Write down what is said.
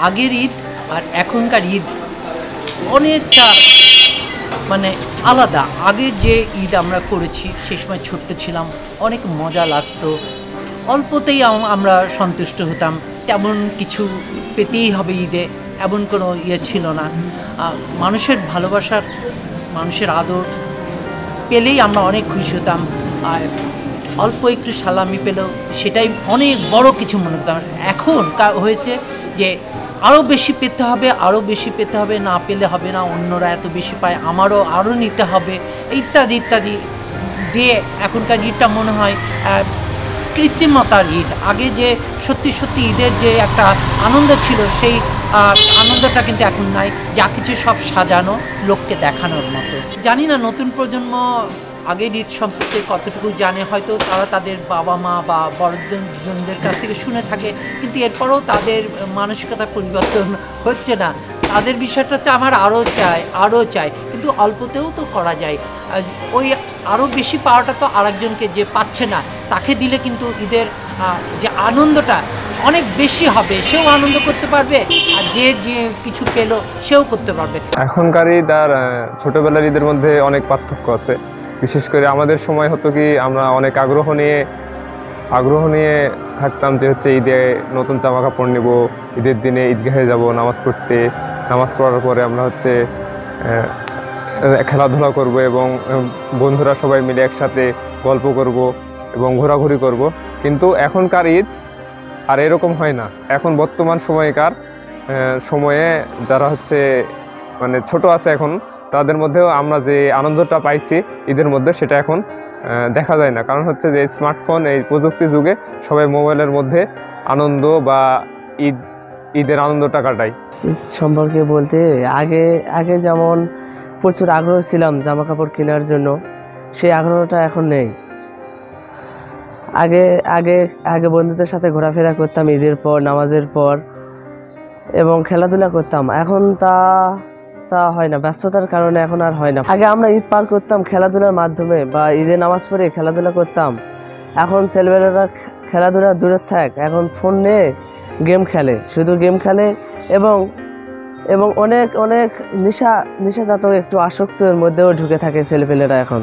আগের ঈদ আর এখনকার ঈদ অনেকটা মানে আলাদা। আগের যে ঈদ আমরা করেছি সে সময় ছোট্ট ছিলাম, অনেক মজা লাগতো, অল্পতেই আমরা সন্তুষ্ট হতাম, তেমন কিছু পেতেই হবে ঈদে এমন কোনো ইয়ে ছিল না। মানুষের ভালোবাসার, মানুষের আদর পেলেই আমরা অনেক খুশি হতাম। আর অল্প একটু সালামি পেলেও সেটাই অনেক বড় কিছু মনে করতাম। এখন হয়েছে যে আরও বেশি পেতে হবে, আরও বেশি পেতে হবে, না পেলে হবে না, অন্যরা এত বেশি পায় আমারও আরও নিতে হবে, ইত্যাদি ইত্যাদি দিয়ে এখনকার ঈদটা মনে হয় কৃত্রিমতার ঈদ। আগে যে সত্যি সত্যি ঈদের যে একটা আনন্দ ছিল সেই আনন্দটা কিন্তু এখন নাই, যা কিছু সব সাজানো লোককে দেখানোর মতো। জানি না নতুন প্রজন্ম আগের ঈদ সম্পর্কে কতটুকু জানে, হয়তো তারা তাদের বাবা মা বা বড়জনদের কাছ থেকে শুনে থাকে, কিন্তু এরপরেও তাদের মানসিকতার পরিবর্তন হচ্ছে না। তাদের বিষয়টা হচ্ছে আমার আরও চাই, কিন্তু অল্পতেও তো করা যায়। ওই আরও বেশি পাওয়াটা তো আরেকজনকে যে পাচ্ছে না তাকে দিলে কিন্তু ঈদের যে আনন্দটা অনেক বেশি হবে, সেও আনন্দ করতে পারবে, আর যে যে কিছু পেলো সেও করতে পারবে। এখনকার ঈদ আর ছোটোবেলার ঈদের মধ্যে অনেক পার্থক্য আছে। বিশেষ করে আমাদের সময় হতো কি, আমরা অনেক আগ্রহ নিয়ে থাকতাম যে হচ্ছে ঈদে নতুন জামা কাপড় নেব, ঈদের দিনে ঈদগাহে যাব নামাজ পড়তে, নামাজ পড়ার পরে আমরা হচ্ছে খেলাধুলা করব এবং বন্ধুরা সবাই মিলে একসাথে গল্প করব এবং ঘোরাঘুরি করব। কিন্তু এখনকার ঈদ আর এরকম হয় না। এখন বর্তমান সময়ে যারা হচ্ছে মানে ছোট আছে এখন, তাদের মধ্যেও আমরা যে আনন্দটা পাইছি ঈদের মধ্যে সেটা এখন দেখা যায় না। কারণ হচ্ছে যে স্মার্টফোন, এই প্রযুক্তি যুগে সবাই মোবাইলের মধ্যে আনন্দ বা ঈদের আনন্দটা কাটায়। ঈদ সম্পর্কে বলতে আগে যেমন প্রচুর আগ্রহ ছিলাম জামা কাপড় কেনার জন্য, সেই আগ্রহটা এখন নেই। আগে বন্ধুদের সাথে ঘোরাফেরা করতাম ঈদের পর, নামাজের পর, এবং খেলাধুলা করতাম। এখন তা হয় না, ব্যস্ততার কারণে এখন আর হয় না। আগে আমরা ঈদ পার করতাম খেলাধুলার মাধ্যমে বা ঈদে নামাজ পড়ে খেলাধুলা করতাম। এখন ছেলেমেয়েরা খেলাধুলা দূরে থাক, এখন ফোন নিয়ে গেম খেলে, শুধু গেম খেলে, এবং অনেক নেশাজাত একটু আসক্তের মধ্যেও ঢুকে থাকে ছেলেপেলেরা এখন।